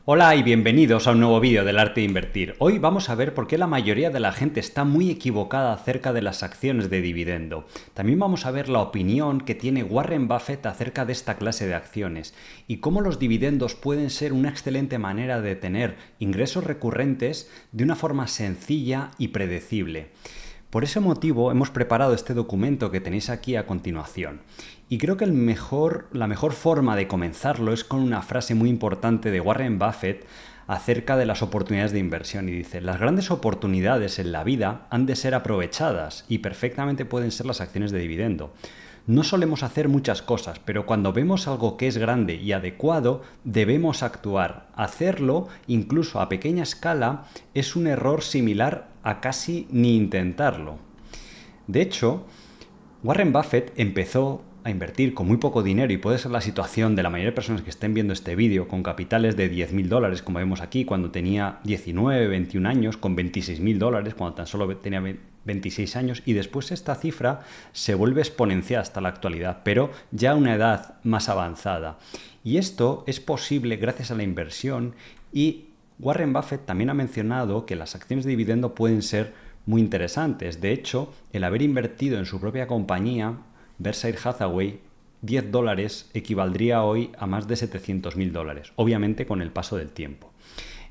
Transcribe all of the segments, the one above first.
Hola y bienvenidos a un nuevo vídeo del arte de invertir. Hoy vamos a ver por qué la mayoría de la gente está muy equivocada acerca de las acciones de dividendo. También vamos a ver la opinión que tiene Warren Buffett acerca de esta clase de acciones y cómo los dividendos pueden ser una excelente manera de tener ingresos recurrentes de una forma sencilla y predecible. Por ese motivo hemos preparado este documento que tenéis aquí a continuación. Y creo que la mejor forma de comenzarlo es con una frase muy importante de Warren Buffett acerca de las oportunidades de inversión. Y dice, las grandes oportunidades en la vida han de ser aprovechadas y perfectamente pueden ser las acciones de dividendo. No solemos hacer muchas cosas, pero cuando vemos algo que es grande y adecuado, debemos actuar. Hacerlo, incluso a pequeña escala, es un error similar a casi ni intentarlo. De hecho, Warren Buffett empezó a invertir con muy poco dinero, y puede ser la situación de la mayoría de personas que estén viendo este vídeo, con capitales de $10.000, como vemos aquí, cuando tenía 19, 21 años, con $26.000, cuando tan solo tenía 26 años, y después esta cifra se vuelve exponencial hasta la actualidad, pero ya a una edad más avanzada. Y esto es posible gracias a la inversión, y Warren Buffett también ha mencionado que las acciones de dividendo pueden ser muy interesantes. De hecho, el haber invertido en su propia compañía, Berkshire Hathaway, $10 equivaldría hoy a más de $700.000, obviamente con el paso del tiempo.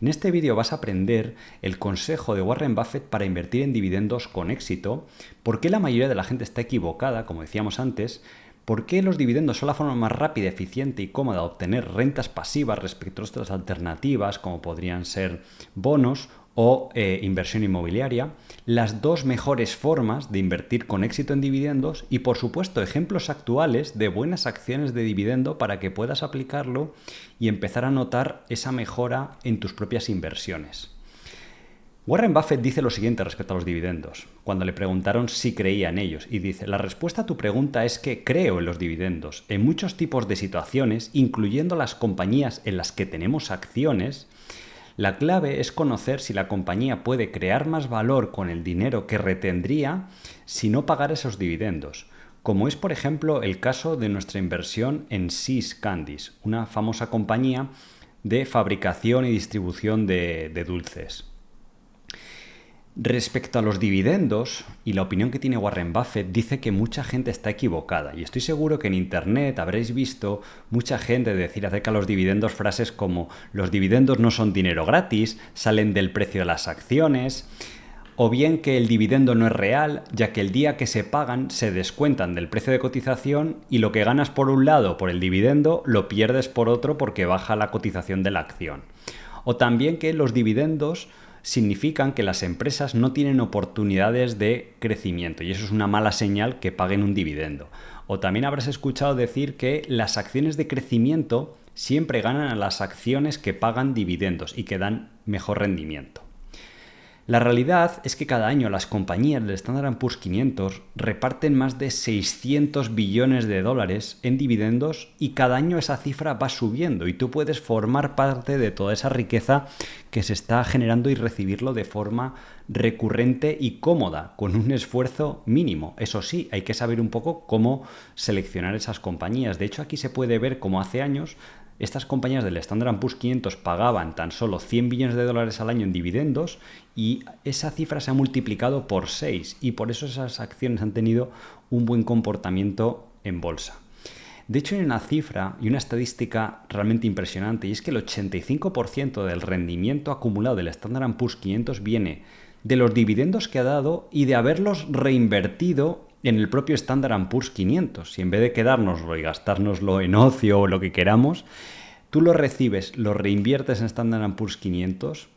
En este vídeo vas a aprender el consejo de Warren Buffett para invertir en dividendos con éxito, por qué la mayoría de la gente está equivocada, como decíamos antes, por qué los dividendos son la forma más rápida, eficiente y cómoda de obtener rentas pasivas respecto a otras alternativas, como podrían ser bonos o inversión inmobiliaria, las dos mejores formas de invertir con éxito en dividendos y, por supuesto, ejemplos actuales de buenas acciones de dividendo para que puedas aplicarlo y empezar a notar esa mejora en tus propias inversiones. Warren Buffett dice lo siguiente respecto a los dividendos, cuando le preguntaron si creía en ellos, y dice, la respuesta a tu pregunta es que creo en los dividendos, en muchos tipos de situaciones, incluyendo las compañías en las que tenemos acciones. La clave es conocer si la compañía puede crear más valor con el dinero que retendría si no pagara esos dividendos, como es, por ejemplo, el caso de nuestra inversión en See's Candies, una famosa compañía de fabricación y distribución de dulces. Respecto a los dividendos y la opinión que tiene Warren Buffett, dice que mucha gente está equivocada, y estoy seguro que en internet habréis visto mucha gente decir acerca de los dividendos frases como los dividendos no son dinero gratis, salen del precio de las acciones, o bien que el dividendo no es real, ya que el día que se pagan se descuentan del precio de cotización y lo que ganas por un lado por el dividendo lo pierdes por otro porque baja la cotización de la acción. O también que los dividendos significan que las empresas no tienen oportunidades de crecimiento y eso es una mala señal que paguen un dividendo. O también habrás escuchado decir que las acciones de crecimiento siempre ganan a las acciones que pagan dividendos y que dan mejor rendimiento. La realidad es que cada año las compañías del Standard & Poor's 500 reparten más de $600 billones en dividendos y cada año esa cifra va subiendo y tú puedes formar parte de toda esa riqueza que se está generando y recibirlo de forma recurrente y cómoda, con un esfuerzo mínimo. Eso sí, hay que saber un poco cómo seleccionar esas compañías. De hecho, aquí se puede ver cómo hace años estas compañías del Standard & Poor's 500 pagaban tan solo $100 billones al año en dividendos y esa cifra se ha multiplicado por 6 y por eso esas acciones han tenido un buen comportamiento en bolsa. De hecho, hay una cifra y una estadística realmente impresionante, y es que el 85% del rendimiento acumulado del Standard & Poor's 500 viene de los dividendos que ha dado y de haberlos reinvertido en el propio Standard & Poor's 500. Si en vez de quedárnoslo y gastárnoslo en ocio o lo que queramos, tú lo recibes, lo reinviertes en Standard & Poor's 500,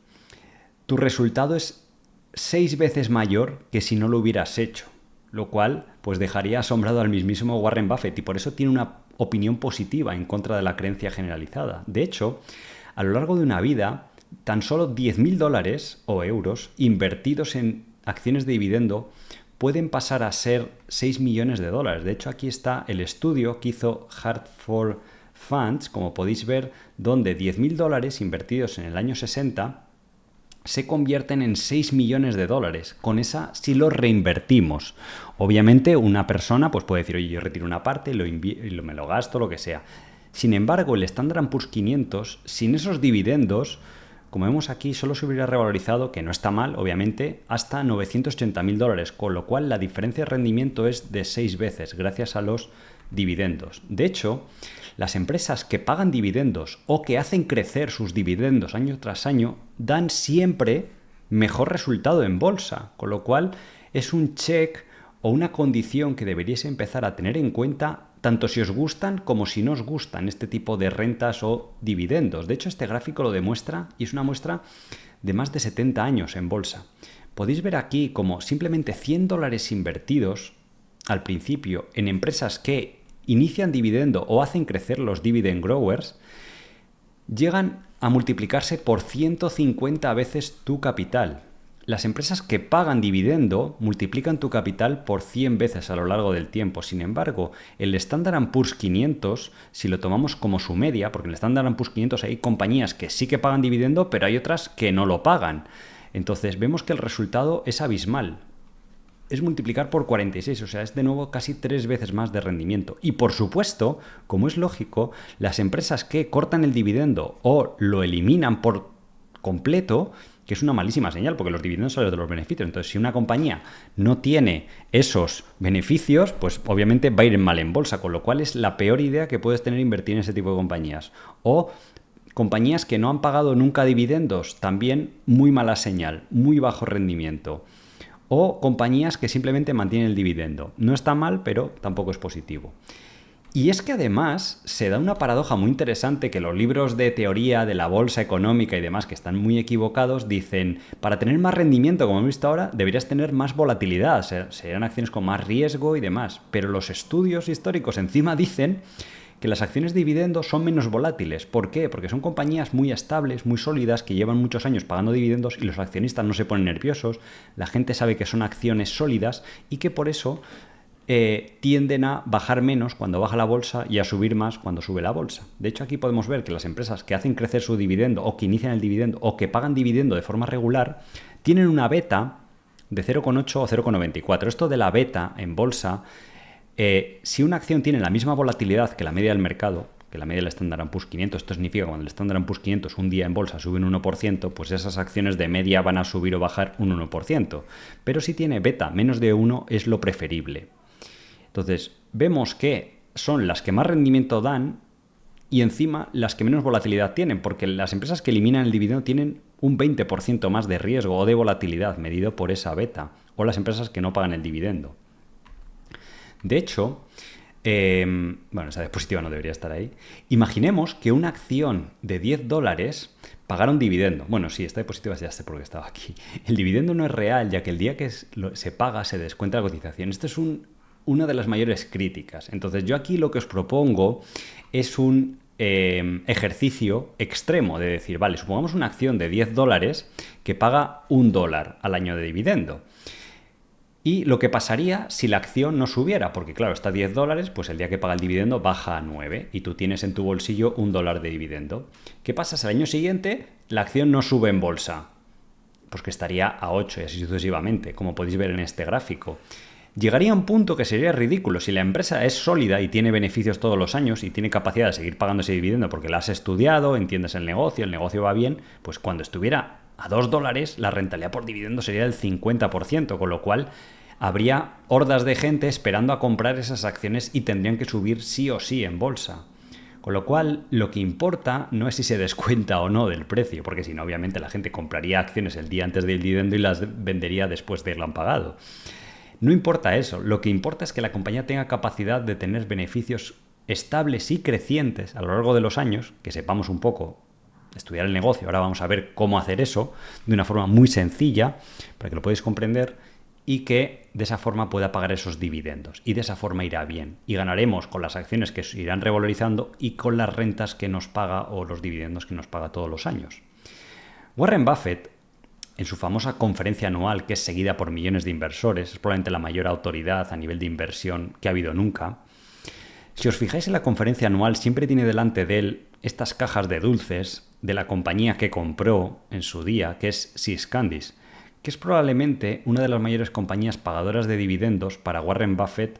tu resultado es 6 veces mayor que si no lo hubieras hecho, lo cual pues dejaría asombrado al mismísimo Warren Buffett, y por eso tiene una opinión positiva en contra de la creencia generalizada. De hecho, a lo largo de una vida, tan solo $10.000 o euros invertidos en acciones de dividendo pueden pasar a ser $6 millones. De hecho, aquí está el estudio que hizo Hartford Funds, como podéis ver, donde $10.000 invertidos en el año 60 se convierten en $6 millones. Con esa sí lo reinvertimos. Obviamente una persona pues puede decir, oye, yo retiro una parte, me lo gasto, lo que sea. Sin embargo, el Standard & Poor's 500, sin esos dividendos, como vemos aquí, solo se hubiera revalorizado, que no está mal, obviamente, hasta $980.000, con lo cual la diferencia de rendimiento es de 6 veces, gracias a los dividendos. De hecho, las empresas que pagan dividendos o que hacen crecer sus dividendos año tras año, dan siempre mejor resultado en bolsa, con lo cual es un check o una condición que deberíais empezar a tener en cuenta tanto si os gustan como si no os gustan este tipo de rentas o dividendos. De hecho, este gráfico lo demuestra y es una muestra de más de 70 años en bolsa. Podéis ver aquí como simplemente $100 invertidos al principio en empresas que inician dividendo o hacen crecer los dividend growers, llegan a multiplicarse por 150 veces tu capital. Las empresas que pagan dividendo multiplican tu capital por 100 veces a lo largo del tiempo. Sin embargo, el Standard & Poor's 500, si lo tomamos como su media, porque en el Standard & Poor's 500 hay compañías que sí que pagan dividendo, pero hay otras que no lo pagan. Entonces vemos que el resultado es abismal. Es multiplicar por 46, o sea, es de nuevo casi 3 veces más de rendimiento. Y por supuesto, como es lógico, las empresas que cortan el dividendo o lo eliminan por completo, que es una malísima señal, porque los dividendos son los de los beneficios. Entonces, si una compañía no tiene esos beneficios, pues obviamente va a ir mal en bolsa, con lo cual es la peor idea que puedes tener invertir en ese tipo de compañías. O compañías que no han pagado nunca dividendos, también muy mala señal, muy bajo rendimiento. O compañías que simplemente mantienen el dividendo. No está mal, pero tampoco es positivo. Y es que además se da una paradoja muy interesante que los libros de teoría de la bolsa económica y demás, que están muy equivocados, dicen, para tener más rendimiento, como hemos visto ahora, deberías tener más volatilidad, serían acciones con más riesgo y demás. Pero los estudios históricos encima dicen que las acciones de dividendos son menos volátiles. ¿Por qué? Porque son compañías muy estables, muy sólidas, que llevan muchos años pagando dividendos y los accionistas no se ponen nerviosos, la gente sabe que son acciones sólidas y que por eso tienden a bajar menos cuando baja la bolsa y a subir más cuando sube la bolsa. De hecho, aquí podemos ver que las empresas que hacen crecer su dividendo o que inician el dividendo o que pagan dividendo de forma regular tienen una beta de 0,8 o 0,94. Esto de la beta en bolsa, si una acción tiene la misma volatilidad que la media del mercado, que la media del Standard & Poor's 500, esto significa que cuando el Standard & Poor's 500 un día en bolsa sube un 1%, pues esas acciones de media van a subir o bajar un 1%. Pero si tiene beta menos de 1 es lo preferible. Entonces, vemos que son las que más rendimiento dan y encima las que menos volatilidad tienen, porque las empresas que eliminan el dividendo tienen un 20% más de riesgo o de volatilidad medido por esa beta, o las empresas que no pagan el dividendo. De hecho, esa diapositiva no debería estar ahí. Imaginemos que una acción de $10 pagara un dividendo. Bueno, sí, esta diapositiva ya sé por qué estaba aquí. El dividendo no es real, ya que el día que se paga se descuenta la cotización. Esto es una de las mayores críticas. Entonces, yo aquí lo que os propongo es un ejercicio extremo de decir, vale, supongamos una acción de $10 que paga $1 al año de dividendo. Y lo que pasaría si la acción no subiera, porque claro, está a $10, pues el día que paga el dividendo baja a 9 y tú tienes en tu bolsillo $1 de dividendo. ¿Qué pasa si al año siguiente la acción no sube en bolsa? Pues que estaría a 8 y así sucesivamente, como podéis ver en este gráfico. Llegaría a un punto que sería ridículo. Si la empresa es sólida y tiene beneficios todos los años y tiene capacidad de seguir pagando ese dividendo porque la has estudiado, entiendes el negocio va bien, pues cuando estuviera a $2, la rentabilidad por dividendo sería del 50%, con lo cual habría hordas de gente esperando a comprar esas acciones y tendrían que subir sí o sí en bolsa. Con lo cual, lo que importa no es si se descuenta o no del precio, porque si no, obviamente la gente compraría acciones el día antes del dividendo y las vendería después de haberlo pagado. No importa eso, lo que importa es que la compañía tenga capacidad de tener beneficios estables y crecientes a lo largo de los años, que sepamos un poco estudiar el negocio. Ahora vamos a ver cómo hacer eso de una forma muy sencilla para que lo podáis comprender y que de esa forma pueda pagar esos dividendos. Y de esa forma irá bien. Y ganaremos con las acciones que se irán revalorizando y con las rentas que nos paga o los dividendos que nos paga todos los años. Warren Buffett, en su famosa conferencia anual, que es seguida por millones de inversores, es probablemente la mayor autoridad a nivel de inversión que ha habido nunca. Si os fijáis en la conferencia anual, siempre tiene delante de él estas cajas de dulces de la compañía que compró en su día, que es See's Candies, que es probablemente una de las mayores compañías pagadoras de dividendos para Warren Buffett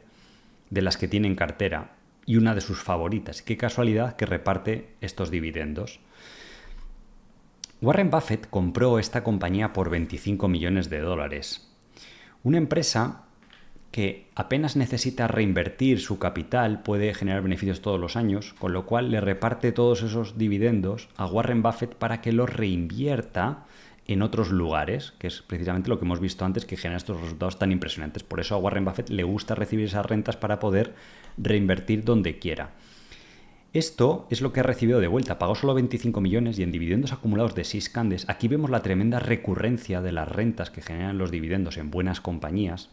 de las que tiene en cartera. y una de sus favoritas. Qué casualidad que reparte estos dividendos. Warren Buffett compró esta compañía por 25 millones de dólares. Una empresa que apenas necesita reinvertir su capital, puede generar beneficios todos los años, con lo cual le reparte todos esos dividendos a Warren Buffett para que los reinvierta en otros lugares, que es precisamente lo que hemos visto antes, que genera estos resultados tan impresionantes. Por eso a Warren Buffett le gusta recibir esas rentas para poder reinvertir donde quiera. Esto es lo que ha recibido de vuelta. Pagó solo 25 millones y en dividendos acumulados de Syscandes. Aquí vemos la tremenda recurrencia de las rentas que generan los dividendos en buenas compañías.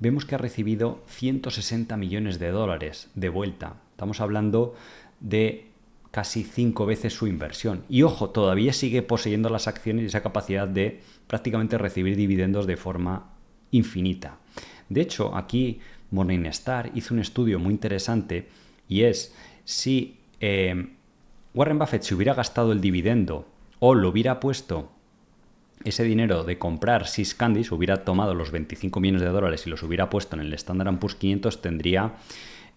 Vemos que ha recibido 160 millones de dólares de vuelta. Estamos hablando de casi 5 veces su inversión. Y ojo, todavía sigue poseyendo las acciones y esa capacidad de prácticamente recibir dividendos de forma infinita. De hecho, aquí Morningstar hizo un estudio muy interesante y es si Warren Buffett se hubiera gastado el dividendo o lo hubiera puesto ese dinero de comprar Syscandes, hubiera tomado los 25 millones de dólares y los hubiera puesto en el Standard & Poor's 500, tendría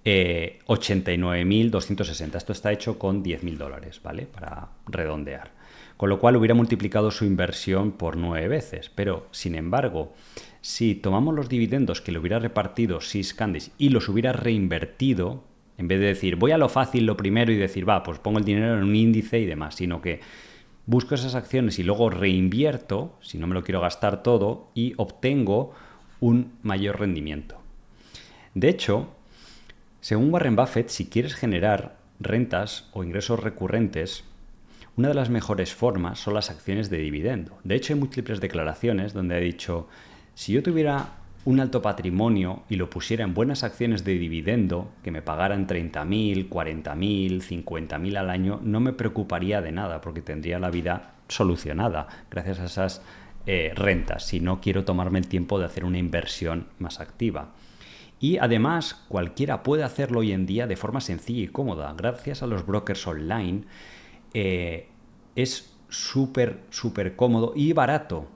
89.260. Esto está hecho con 10.000 dólares, ¿vale? Para redondear. Con lo cual hubiera multiplicado su inversión por 9 veces. Pero, sin embargo, si tomamos los dividendos que le hubiera repartido Syscandes y los hubiera reinvertido, en vez de decir, voy a lo fácil lo primero y decir, pues pongo el dinero en un índice y demás, sino que busco esas acciones y luego reinvierto, si no me lo quiero gastar todo, y obtengo un mayor rendimiento. De hecho, según Warren Buffett, si quieres generar rentas o ingresos recurrentes, una de las mejores formas son las acciones de dividendo. De hecho, hay múltiples declaraciones donde ha dicho, si yo tuviera un alto patrimonio y lo pusiera en buenas acciones de dividendo, que me pagaran 30.000, 40.000, 50.000 al año, no me preocuparía de nada porque tendría la vida solucionada gracias a esas rentas, si no quiero tomarme el tiempo de hacer una inversión más activa. Y además, cualquiera puede hacerlo hoy en día de forma sencilla y cómoda. Gracias a los brokers online, es súper cómodo y barato.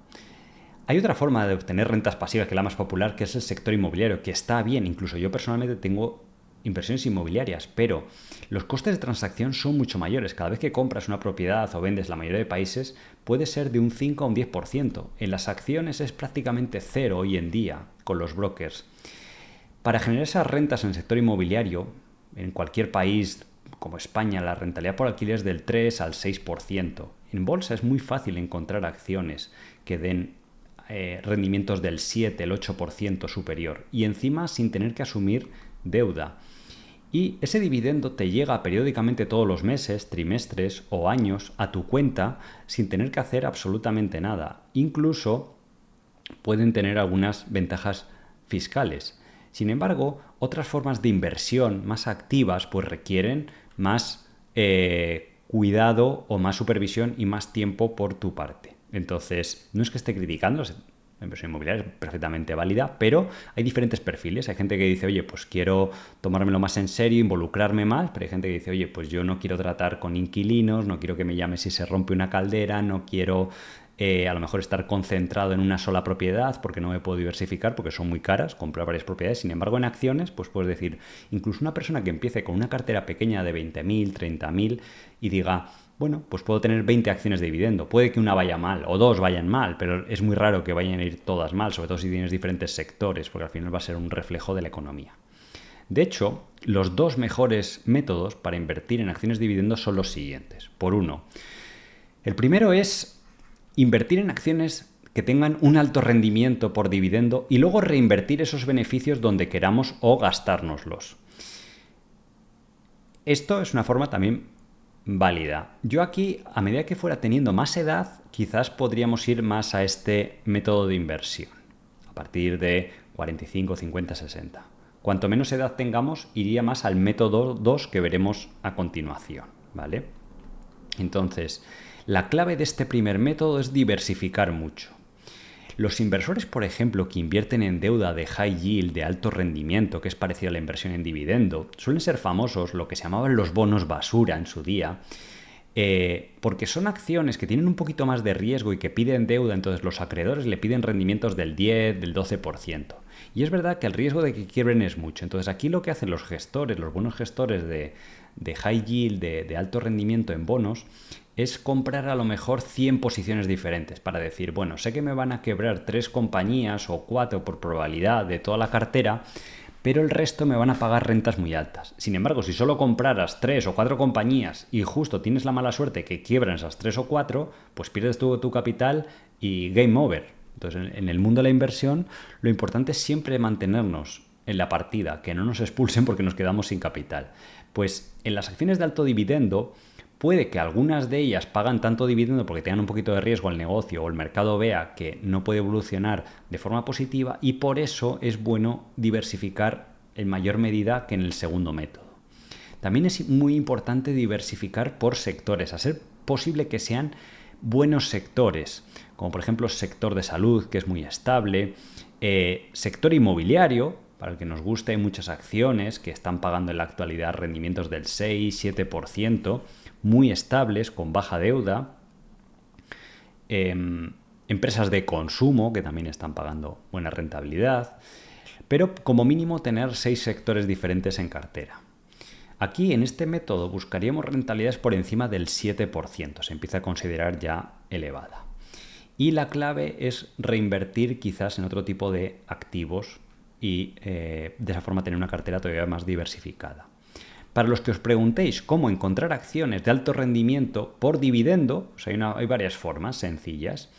Hay otra forma de obtener rentas pasivas, que es la más popular, que es el sector inmobiliario, que está bien. Incluso yo personalmente tengo inversiones inmobiliarias, pero los costes de transacción son mucho mayores. Cada vez que compras una propiedad o vendes, la mayoría de países, puede ser de un 5 a un 10%. En las acciones es prácticamente cero hoy en día con los brokers. Para generar esas rentas en el sector inmobiliario, en cualquier país como España, la rentabilidad por alquiler es del 3 al 6%. En bolsa es muy fácil encontrar acciones que den rendimientos del 7, el 8% superior y encima sin tener que asumir deuda. Y ese dividendo te llega periódicamente todos los meses, trimestres o años a tu cuenta sin tener que hacer absolutamente nada. Incluso pueden tener algunas ventajas fiscales. Sin embargo, otras formas de inversión más activas pues requieren más cuidado o más supervisión y más tiempo por tu parte. Entonces, no es que esté criticando, la inversión inmobiliaria es perfectamente válida, pero hay diferentes perfiles. Hay gente que dice, oye, pues quiero tomármelo más en serio, involucrarme más, pero hay gente que dice, oye, pues yo no quiero tratar con inquilinos, no quiero que me llame si se rompe una caldera, no quiero a lo mejor estar concentrado en una sola propiedad porque no me puedo diversificar porque son muy caras comprar varias propiedades. Sin embargo, en acciones, pues puedes decir, incluso una persona que empiece con una cartera pequeña de 20.000, 30.000 y diga, bueno, pues puedo tener 20 acciones de dividendo. Puede que una vaya mal o dos vayan mal, pero es muy raro que vayan a ir todas mal, sobre todo si tienes diferentes sectores, porque al final va a ser un reflejo de la economía. De hecho, los dos mejores métodos para invertir en acciones de dividendos son los siguientes. Por uno, el primero es invertir en acciones que tengan un alto rendimiento por dividendo y luego reinvertir esos beneficios donde queramos o gastárnoslos. Esto es una forma también válida. Yo aquí, a medida que fuera teniendo más edad, quizás podríamos ir más a este método de inversión, a partir de 45, 50, 60. Cuanto menos edad tengamos, iría más al método 2 que veremos a continuación, ¿vale? Entonces, la clave de este primer método es diversificar mucho. Los inversores, por ejemplo, que invierten en deuda de high yield, de alto rendimiento, que es parecido a la inversión en dividendo, suelen ser famosos, lo que se llamaban los bonos basura en su día, porque son acciones que tienen un poquito más de riesgo y que piden deuda, entonces los acreedores le piden rendimientos del 10, del 12%. Y es verdad que el riesgo de que quiebren es mucho. Entonces aquí lo que hacen los gestores, los buenos gestores de high yield, de alto rendimiento en bonos, es comprar a lo mejor 100 posiciones diferentes para decir, bueno, sé que me van a quebrar 3 compañías o 4 por probabilidad de toda la cartera, pero el resto me van a pagar rentas muy altas. Sin embargo, si solo compraras 3 o 4 compañías y justo tienes la mala suerte que quiebran esas 3 o 4, pues pierdes todo tu capital y game over. Entonces, en el mundo de la inversión, lo importante es siempre mantenernos en la partida, que no nos expulsen porque nos quedamos sin capital. Pues en las acciones de alto dividendo, puede que algunas de ellas pagan tanto dividendo porque tengan un poquito de riesgo al negocio o el mercado vea que no puede evolucionar de forma positiva y por eso es bueno diversificar en mayor medida que en el segundo método. También es muy importante diversificar por sectores, a ser posible que sean buenos sectores, como por ejemplo sector de salud, que es muy estable, sector inmobiliario, para el que nos guste, hay muchas acciones que están pagando en la actualidad rendimientos del 6-7%, muy estables, con baja deuda. Empresas de consumo que también están pagando buena rentabilidad, pero como mínimo tener 6 sectores diferentes en cartera. Aquí en este método buscaríamos rentabilidades por encima del 7%, se empieza a considerar ya elevada. Y la clave es reinvertir quizás en otro tipo de activos y de esa forma tener una cartera todavía más diversificada. Para los que os preguntéis cómo encontrar acciones de alto rendimiento por dividendo, pues hay varias formas sencillas.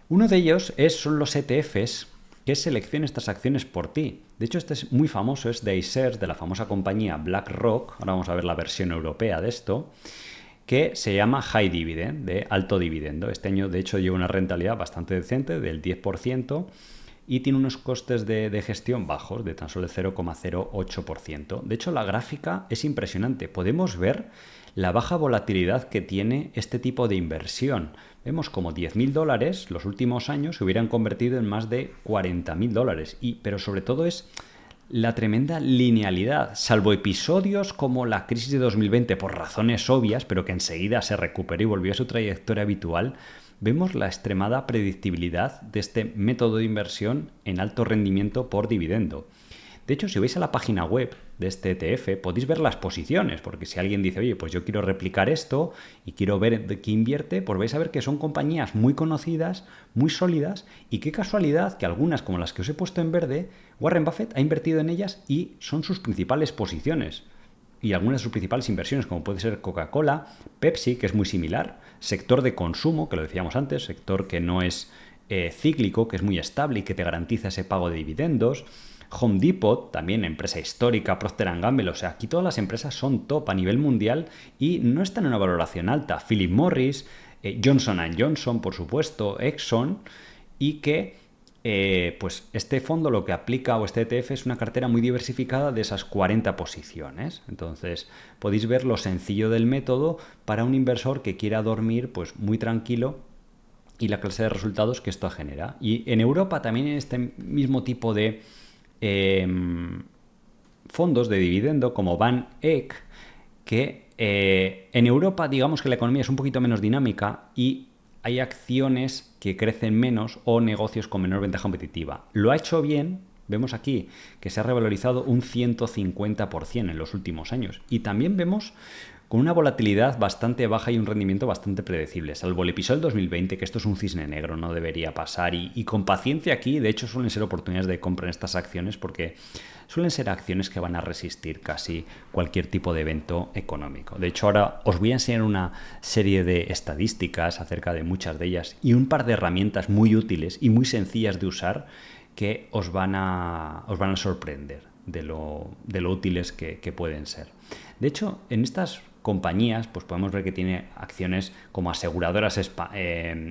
Uno de ellos son los ETFs, que selecciona estas acciones por ti. De hecho, este es muy famoso, es de iShares, de la famosa compañía BlackRock. Ahora vamos a ver la versión europea de esto, que se llama High Dividend, de alto dividendo. Este año, de hecho, lleva una rentabilidad bastante decente, del 10%, y tiene unos costes de gestión bajos, de tan solo el 0,08%. De hecho, la gráfica es impresionante. Podemos ver la baja volatilidad que tiene este tipo de inversión. Vemos como $10.000 los últimos años se hubieran convertido en más de $40.000. Pero sobre todo es la tremenda linealidad, salvo episodios como la crisis de 2020 por razones obvias, pero que enseguida se recuperó y volvió a su trayectoria habitual. Vemos la extremada predictibilidad de este método de inversión en alto rendimiento por dividendo. De hecho, si vais a la página web de este ETF, podéis ver las posiciones, porque si alguien dice, oye, pues yo quiero replicar esto y quiero ver de qué invierte, pues vais a ver que son compañías muy conocidas, muy sólidas, y qué casualidad que algunas, como las que os he puesto en verde, Warren Buffett ha invertido en ellas y son sus principales posiciones. Y algunas de sus principales inversiones, como puede ser Coca-Cola, Pepsi, que es muy similar, sector de consumo, que lo decíamos antes, sector que no es cíclico, que es muy estable y que te garantiza ese pago de dividendos. Home Depot, también empresa histórica, Procter & Gamble, o sea, aquí todas las empresas son top a nivel mundial y no están en una valoración alta. Philip Morris, Johnson & Johnson, por supuesto, Exxon, y que pues este fondo lo que aplica, o este ETF, es una cartera muy diversificada de esas 40 posiciones. Entonces podéis ver lo sencillo del método para un inversor que quiera dormir pues muy tranquilo y la clase de resultados que esto genera. Y en Europa también en este mismo tipo de fondos de dividendo como Van Eck, que en Europa digamos que la economía es un poquito menos dinámica y hay acciones que crecen menos o negocios con menor ventaja competitiva. Lo ha hecho bien, vemos aquí que se ha revalorizado un 150% en los últimos años. Y también vemos con una volatilidad bastante baja y un rendimiento bastante predecible, salvo el episodio del 2020, que esto es un cisne negro, no debería pasar. Y con paciencia aquí, de hecho, suelen ser oportunidades de compra en estas acciones porque suelen ser acciones que van a resistir casi cualquier tipo de evento económico. De hecho, ahora os voy a enseñar una serie de estadísticas acerca de muchas de ellas y un par de herramientas muy útiles y muy sencillas de usar que os van a sorprender de lo útiles que pueden ser. De hecho, en estas compañías, pues podemos ver que tiene acciones como aseguradoras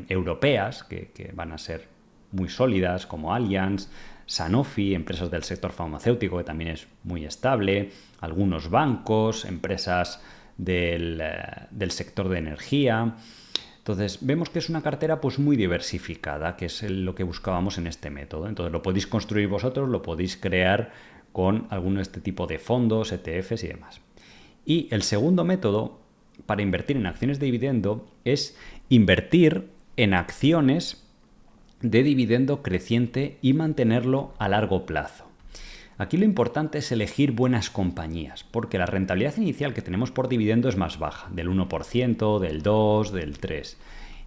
europeas, que van a ser muy sólidas, como Allianz, Sanofi, empresas del sector farmacéutico, que también es muy estable, algunos bancos, empresas del sector de energía. Entonces, vemos que es una cartera pues muy diversificada, que es lo que buscábamos en este método. Entonces, lo podéis construir vosotros, lo podéis crear con alguno de este tipo de fondos, ETFs y demás. Y el segundo método, para invertir en acciones de dividendo es invertir en acciones de dividendo creciente y mantenerlo a largo plazo. Aquí lo importante es elegir buenas compañías, porque la rentabilidad inicial que tenemos por dividendo es más baja, del 1%, del 2%, del 3%.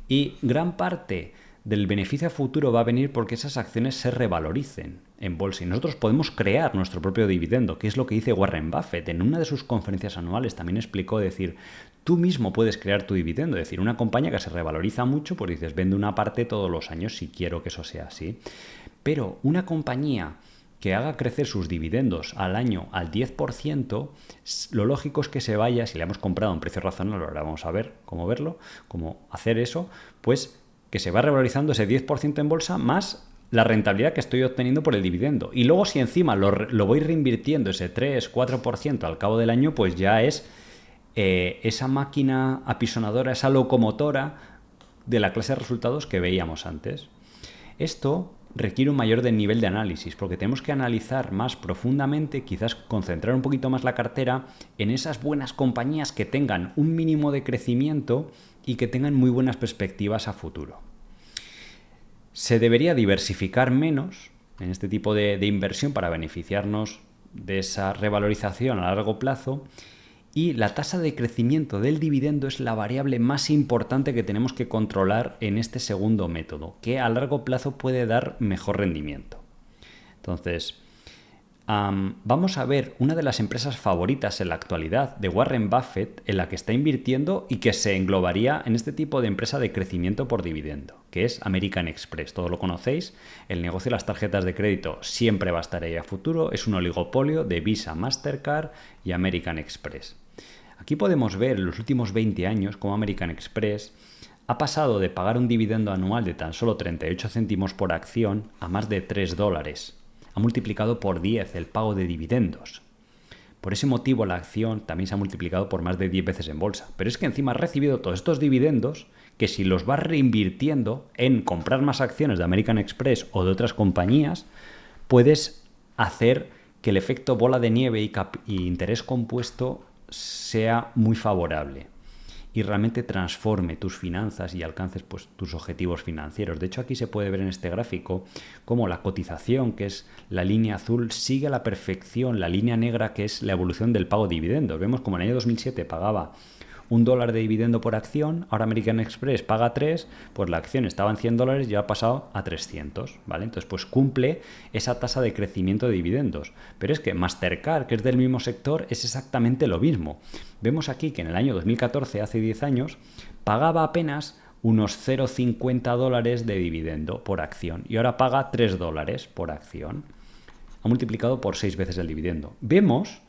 Y gran parte del beneficio a futuro va a venir porque esas acciones se revaloricen en bolsa y nosotros podemos crear nuestro propio dividendo, que es lo que dice Warren Buffett. En una de sus conferencias anuales también explicó decir, tú mismo puedes crear tu dividendo, es decir, una compañía que se revaloriza mucho, pues dices, vende una parte todos los años si quiero que eso sea así. Pero una compañía que haga crecer sus dividendos al año al 10%, lo lógico es que se vaya, si le hemos comprado a un precio razonable, ahora vamos a ver cómo verlo, cómo hacer eso, pues que se va revalorizando ese 10% en bolsa más la rentabilidad que estoy obteniendo por el dividendo. Y luego si encima lo voy reinvirtiendo ese 3-4% al cabo del año, pues ya es esa máquina apisonadora, esa locomotora de la clase de resultados que veíamos antes. Esto requiere un mayor nivel de análisis, porque tenemos que analizar más profundamente, quizás concentrar un poquito más la cartera en esas buenas compañías que tengan un mínimo de crecimiento y que tengan muy buenas perspectivas a futuro. Se debería diversificar menos en este tipo de inversión para beneficiarnos de esa revalorización a largo plazo. Y la tasa de crecimiento del dividendo es la variable más importante que tenemos que controlar en este segundo método, que a largo plazo puede dar mejor rendimiento. Entonces, vamos a ver una de las empresas favoritas en la actualidad de Warren Buffett en la que está invirtiendo y que se englobaría en este tipo de empresa de crecimiento por dividendo, que es American Express. Todos lo conocéis, el negocio de las tarjetas de crédito siempre va a estar ahí a futuro, es un oligopolio de Visa, Mastercard y American Express. Aquí podemos ver en los últimos 20 años cómo American Express ha pasado de pagar un dividendo anual de tan solo 38 céntimos por acción a más de $3. Ha multiplicado por 10 el pago de dividendos. Por ese motivo la acción también se ha multiplicado por más de 10 veces en bolsa. Pero es que encima ha recibido todos estos dividendos que si los vas reinvirtiendo en comprar más acciones de American Express o de otras compañías, puedes hacer que el efecto bola de nieve y interés compuesto sea muy favorable y realmente transforme tus finanzas y alcances pues, tus objetivos financieros. De hecho, aquí se puede ver en este gráfico cómo la cotización, que es la línea azul, sigue a la perfección la línea negra, que es la evolución del pago de dividendos. Vemos como en el año 2007 pagaba $1 de dividendo por acción, ahora American Express paga 3, pues la acción estaba en $100 y ya ha pasado a 300, ¿vale? Entonces, pues cumple esa tasa de crecimiento de dividendos. Pero es que Mastercard, que es del mismo sector, es exactamente lo mismo. Vemos aquí que en el año 2014, hace 10 años, pagaba apenas unos $0,50 de dividendo por acción y ahora paga $3 por acción. Ha multiplicado por 6 veces el dividendo. Vemos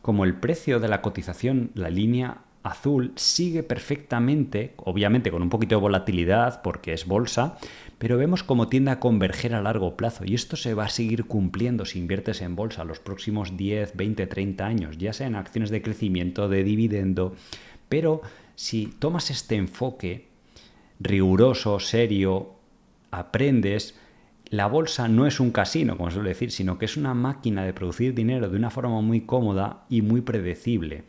como el precio de la cotización, la línea azul, sigue perfectamente, obviamente con un poquito de volatilidad porque es bolsa, pero vemos cómo tiende a converger a largo plazo y esto se va a seguir cumpliendo si inviertes en bolsa los próximos 10, 20, 30 años, ya sea en acciones de crecimiento, de dividendo, pero si tomas este enfoque riguroso, serio, aprendes, la bolsa no es un casino, como se suele decir, sino que es una máquina de producir dinero de una forma muy cómoda y muy predecible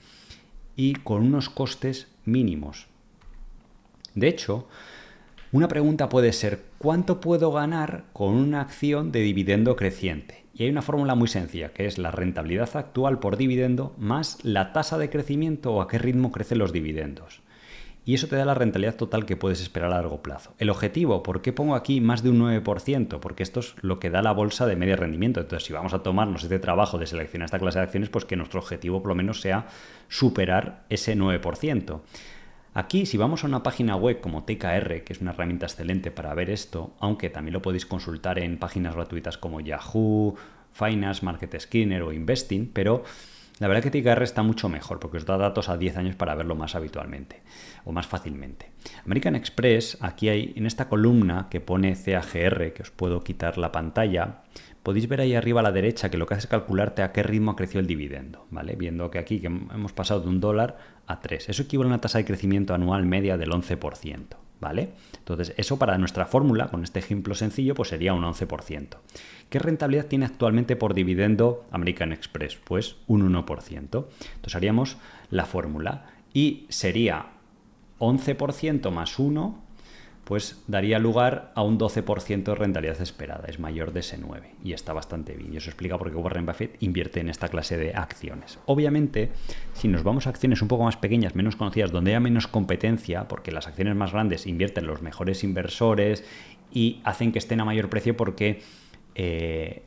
y con unos costes mínimos. De hecho, una pregunta puede ser, ¿cuánto puedo ganar con una acción de dividendo creciente? Y hay una fórmula muy sencilla, que es la rentabilidad actual por dividendo más la tasa de crecimiento o a qué ritmo crecen los dividendos. Y eso te da la rentabilidad total que puedes esperar a largo plazo. El objetivo, ¿por qué pongo aquí más de un 9%? Porque esto es lo que da la bolsa de medio rendimiento. Entonces, si vamos a tomarnos este trabajo de seleccionar esta clase de acciones, pues que nuestro objetivo por lo menos sea superar ese 9%. Aquí, si vamos a una página web como TKR, que es una herramienta excelente para ver esto, aunque también lo podéis consultar en páginas gratuitas como Yahoo, Finance, Market Skinner o Investing, pero la verdad que TKR está mucho mejor porque os da datos a 10 años para verlo más habitualmente o más fácilmente. American Express, aquí hay en esta columna que pone CAGR, que os puedo quitar la pantalla, podéis ver ahí arriba a la derecha que lo que hace es calcularte a qué ritmo ha crecido el dividendo, ¿vale? Viendo que aquí que hemos pasado de $1 a 3. Eso equivale a una tasa de crecimiento anual media del 11%, ¿vale? Entonces, eso para nuestra fórmula, con este ejemplo sencillo, pues sería un 11%. ¿Qué rentabilidad tiene actualmente por dividendo American Express? Pues un 1%. Entonces haríamos la fórmula. y sería 11% más 1, pues daría lugar a un 12% de rentabilidad esperada. Es mayor de ese 9 y está bastante bien. Y eso explica por qué Warren Buffett invierte en esta clase de acciones. Obviamente, si nos vamos a acciones un poco más pequeñas, menos conocidas, donde haya menos competencia, porque las acciones más grandes invierten los mejores inversores y hacen que estén a mayor precio porque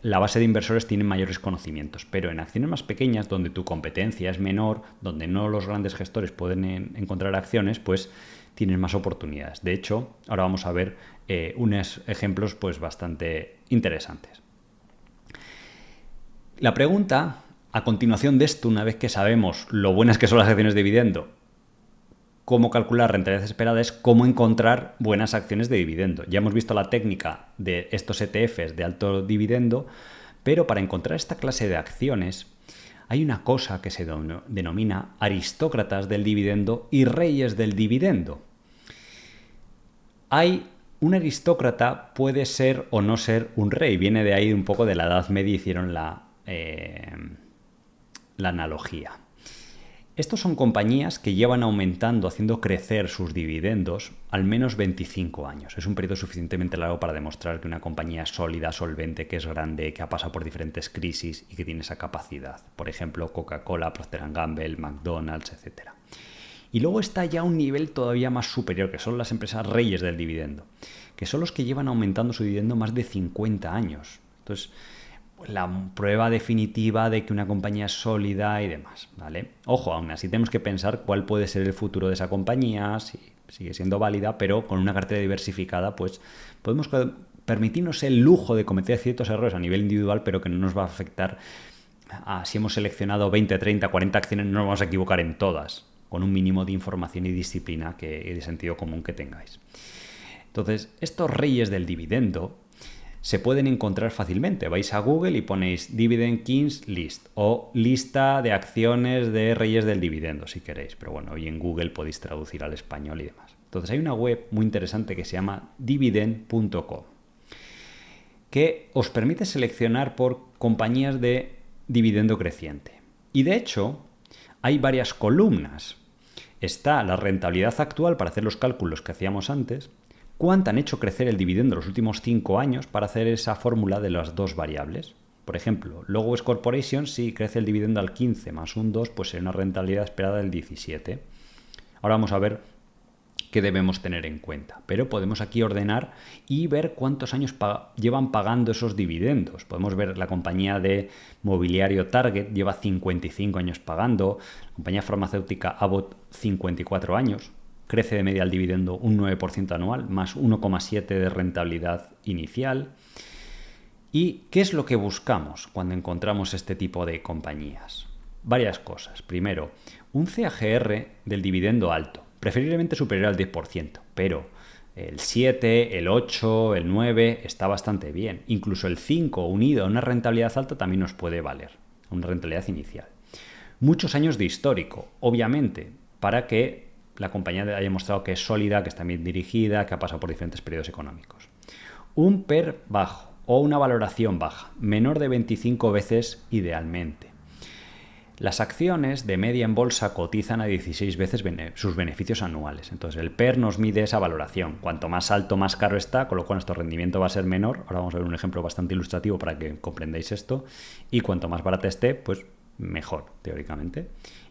la base de inversores tiene mayores conocimientos, pero en acciones más pequeñas, donde tu competencia es menor, donde no los grandes gestores pueden encontrar acciones, pues tienes más oportunidades. De hecho, ahora vamos a ver unos ejemplos pues bastante interesantes. La pregunta, a continuación de esto, una vez que sabemos lo buenas que son las acciones de dividendo, cómo calcular rentabilidad esperada, es cómo encontrar buenas acciones de dividendo. Ya hemos visto la técnica de estos ETFs de alto dividendo, pero para encontrar esta clase de acciones hay una cosa que se denomina aristócratas del dividendo y reyes del dividendo. Un aristócrata puede ser o no ser un rey, viene de ahí un poco de la Edad Media, hicieron la analogía. Estos son compañías que llevan aumentando, haciendo crecer sus dividendos al menos 25 años. Es un periodo suficientemente largo para demostrar que una compañía es sólida, solvente, que es grande, que ha pasado por diferentes crisis y que tiene esa capacidad. Por ejemplo, Coca-Cola, Procter & Gamble, McDonald's, etc. Y luego está ya un nivel todavía más superior, que son las empresas reyes del dividendo, que son los que llevan aumentando su dividendo más de 50 años. Entonces, la prueba definitiva de que una compañía es sólida y demás, ¿vale? Ojo, aún así tenemos que pensar cuál puede ser el futuro de esa compañía, si sigue siendo válida, pero con una cartera diversificada, pues podemos permitirnos el lujo de cometer ciertos errores a nivel individual, pero que no nos va a afectar si hemos seleccionado 20, 30, 40 acciones, no nos vamos a equivocar en todas, con un mínimo de información y disciplina y de sentido común que tengáis. Entonces, estos reyes del dividendo se pueden encontrar fácilmente. Vais a Google y ponéis Dividend Kings List o lista de acciones de reyes del dividendo, si queréis. Pero bueno, hoy en Google podéis traducir al español y demás. Entonces hay una web muy interesante que se llama dividend.com que os permite seleccionar por compañías de dividendo creciente. Y de hecho, hay varias columnas. Está la rentabilidad actual para hacer los cálculos que hacíamos antes, cuánto han hecho crecer el dividendo en los últimos 5 años para hacer esa fórmula de las dos variables. Por ejemplo, Logos Corporation, si crece el dividendo al 15 más un 2, pues sería una rentabilidad esperada del 17. Ahora vamos a ver qué debemos tener en cuenta. Pero podemos aquí ordenar y ver cuántos años llevan pagando esos dividendos. Podemos ver la compañía de mobiliario Target lleva 55 años pagando, la compañía farmacéutica Abbott 54 años. Crece de media el dividendo un 9% anual, más 1,7% de rentabilidad inicial. ¿Y qué es lo que buscamos cuando encontramos este tipo de compañías? Varias cosas. Primero, un CAGR del dividendo alto, preferiblemente superior al 10%, pero el 7, el 8, el 9 está bastante bien. Incluso el 5 unido a una rentabilidad alta también nos puede valer, una rentabilidad inicial. Muchos años de histórico, obviamente, para que la compañía haya mostrado que es sólida, que está bien dirigida, que ha pasado por diferentes periodos económicos. Un PER bajo o una valoración baja, menor de 25 veces idealmente. Las acciones de media en bolsa cotizan a 16 veces sus beneficios anuales. Entonces el PER nos mide esa valoración. Cuanto más alto, más caro está, con lo cual nuestro rendimiento va a ser menor. Ahora vamos a ver un ejemplo bastante ilustrativo para que comprendáis esto. Y cuanto más barata esté, pues mejor, teóricamente.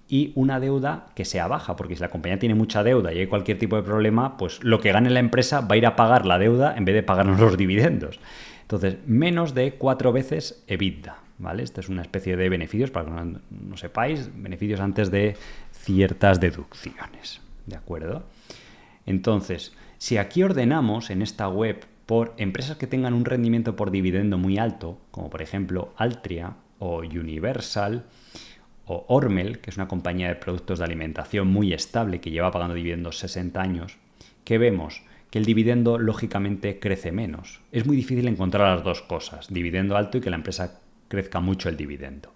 Y una deuda que sea baja, porque si la compañía tiene mucha deuda y hay cualquier tipo de problema, pues lo que gane la empresa va a ir a pagar la deuda en vez de pagarnos los dividendos. Entonces, menos de 4 veces EBITDA, ¿vale? Esta es una especie de beneficios, para que no sepáis, beneficios antes de ciertas deducciones, ¿de acuerdo? Entonces, si aquí ordenamos en esta web por empresas que tengan un rendimiento por dividendo muy alto, como por ejemplo Altria o Universal, o Hormel, que es una compañía de productos de alimentación muy estable que lleva pagando dividendos 60 años, ¿qué vemos? Que el dividendo lógicamente crece menos. Es muy difícil encontrar las dos cosas, dividendo alto y que la empresa crezca mucho el dividendo.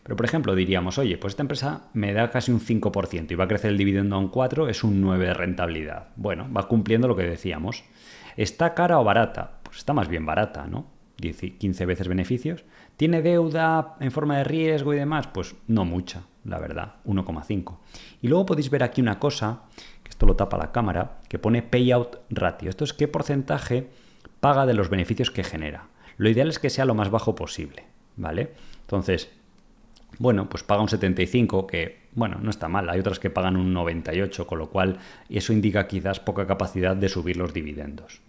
Pero por ejemplo diríamos, oye, pues esta empresa me da casi un 5% y va a crecer el dividendo a un 4%, es un 9% de rentabilidad. Bueno, va cumpliendo lo que decíamos. ¿Está cara o barata? Pues está más bien barata, ¿no? 15 veces beneficios. ¿Tiene deuda en forma de riesgo y demás? Pues no mucha, la verdad, 1,5. Y luego podéis ver aquí una cosa, que esto lo tapa la cámara, que pone payout ratio. Esto es qué porcentaje paga de los beneficios que genera. Lo ideal es que sea lo más bajo posible, ¿vale? Entonces, bueno, pues paga un 75, que, bueno, no está mal. Hay otras que pagan un 98, con lo cual eso indica quizás poca capacidad de subir los dividendos.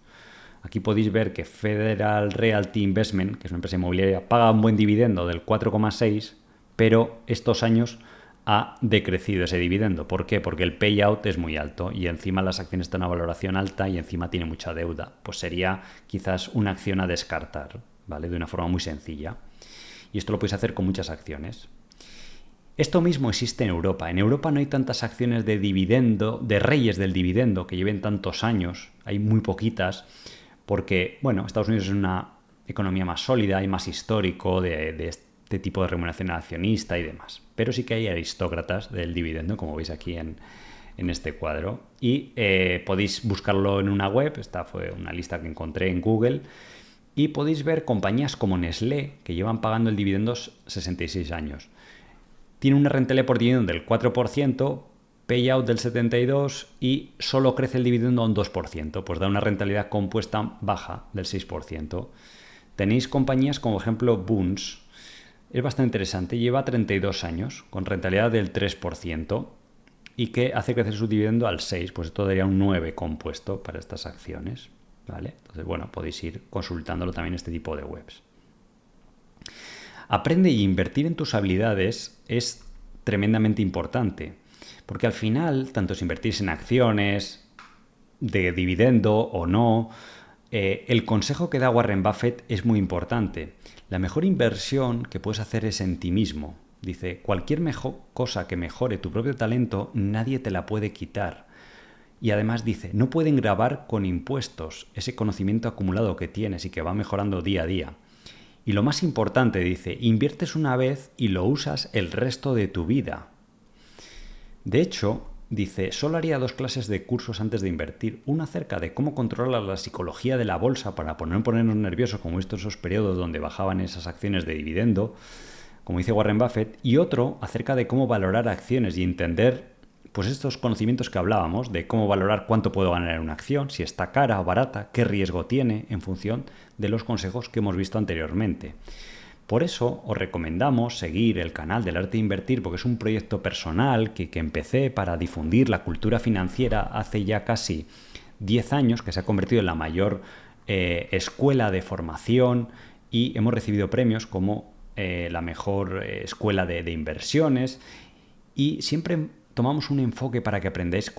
Aquí podéis ver que Federal Realty Investment, que es una empresa inmobiliaria, paga un buen dividendo del 4,6, pero estos años ha decrecido ese dividendo. ¿Por qué? Porque el payout es muy alto y encima las acciones están a valoración alta y encima tiene mucha deuda. Pues sería quizás una acción a descartar, ¿vale? De una forma muy sencilla. Y esto lo podéis hacer con muchas acciones. Esto mismo existe en Europa. En Europa no hay tantas acciones de dividendo, de reyes del dividendo, que lleven tantos años. Hay muy poquitas, porque, bueno, Estados Unidos es una economía más sólida y más histórico de este tipo de remuneración accionista y demás. Pero sí que hay aristócratas del dividendo, como veis aquí en este cuadro. Y podéis buscarlo en una web. Esta fue una lista que encontré en Google. Y podéis ver compañías como Nestlé, que llevan pagando el dividendo 66 años. Tiene una rentabilidad por dividendo del 4%, payout del 72% y solo crece el dividendo un 2%, pues da una rentabilidad compuesta baja del 6%. Tenéis compañías como, por ejemplo, Bunge. Es bastante interesante, lleva 32 años con rentabilidad del 3% y que hace crecer su dividendo al 6%, pues esto daría un 9% compuesto para estas acciones, ¿vale? Entonces, bueno, podéis ir consultándolo también en este tipo de webs. Aprende y invertir en tus habilidades es tremendamente importante, porque al final, tanto si invertís en acciones, de dividendo o no, el consejo que da Warren Buffett es muy importante. La mejor inversión que puedes hacer es en ti mismo. Dice, cualquier cosa que mejore tu propio talento, nadie te la puede quitar. Y además dice, no pueden grabar con impuestos ese conocimiento acumulado que tienes y que va mejorando día a día. Y lo más importante, dice, inviertes una vez y lo usas el resto de tu vida. De hecho, dice, solo haría 2 clases de cursos antes de invertir. Una acerca de cómo controlar la psicología de la bolsa para no ponernos nerviosos como esos periodos donde bajaban esas acciones de dividendo, como dice Warren Buffett, y otro acerca de cómo valorar acciones y entender pues estos conocimientos que hablábamos, de cómo valorar cuánto puedo ganar en una acción, si está cara o barata, qué riesgo tiene, en función de los consejos que hemos visto anteriormente. Por eso os recomendamos seguir el canal del Arte de Invertir, porque es un proyecto personal que empecé para difundir la cultura financiera hace ya casi 10 años, que se ha convertido en la mayor escuela de formación y hemos recibido premios como la mejor escuela de inversiones y siempre tomamos un enfoque para que aprendáis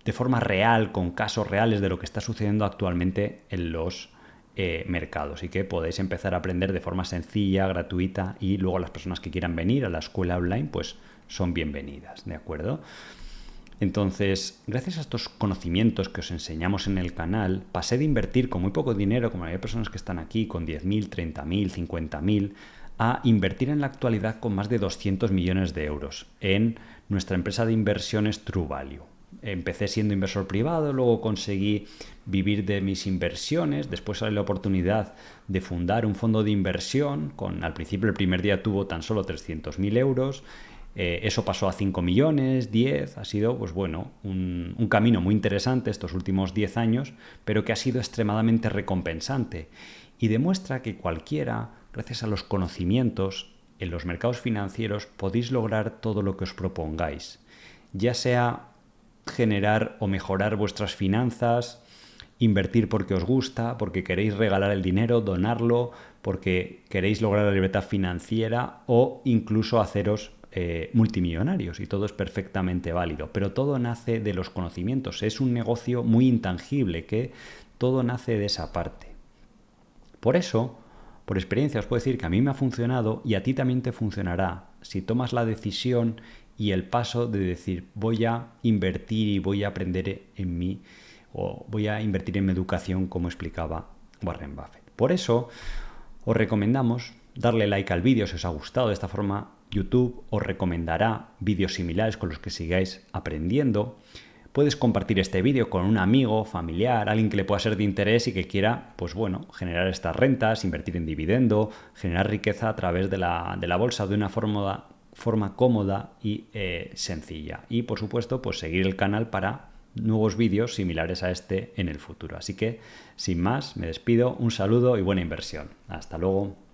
de forma real, con casos reales de lo que está sucediendo actualmente en los mercados y que podéis empezar a aprender de forma sencilla, gratuita y luego las personas que quieran venir a la escuela online pues son bienvenidas, ¿de acuerdo? Entonces, gracias a estos conocimientos que os enseñamos en el canal, pasé de invertir con muy poco dinero, como hay personas que están aquí con 10.000, 30.000, 50.000, a invertir en la actualidad con más de 200 millones de euros en nuestra empresa de inversiones True Value. Empecé siendo inversor privado, luego conseguí vivir de mis inversiones, después salió la oportunidad de fundar un fondo de inversión, al principio el primer día tuvo tan solo 300.000 euros, eso pasó a 5 millones, 10, ha sido pues bueno, un camino muy interesante estos últimos 10 años, pero que ha sido extremadamente recompensante y demuestra que cualquiera, gracias a los conocimientos en los mercados financieros, podéis lograr todo lo que os propongáis, ya sea generar o mejorar vuestras finanzas, invertir porque os gusta, porque queréis regalar el dinero, donarlo, porque queréis lograr la libertad financiera o incluso haceros multimillonarios, y todo es perfectamente válido, pero todo nace de los conocimientos, es un negocio muy intangible que todo nace de esa parte. Por eso, por experiencia os puedo decir que a mí me ha funcionado y a ti también te funcionará si tomas la decisión y el paso de decir voy a invertir y voy a aprender en mí o voy a invertir en mi educación, como explicaba Warren Buffett. Por eso os recomendamos darle like al vídeo si os ha gustado. De esta forma YouTube os recomendará vídeos similares con los que sigáis aprendiendo. puedes compartir este vídeo con un amigo, familiar, alguien que le pueda ser de interés y que quiera, pues bueno, generar estas rentas, invertir en dividendo, generar riqueza a través de la bolsa de una forma cómoda y sencilla. Y por supuesto, pues seguir el canal para nuevos vídeos similares a este en el futuro. Así que, sin más, me despido, un saludo y buena inversión. Hasta luego.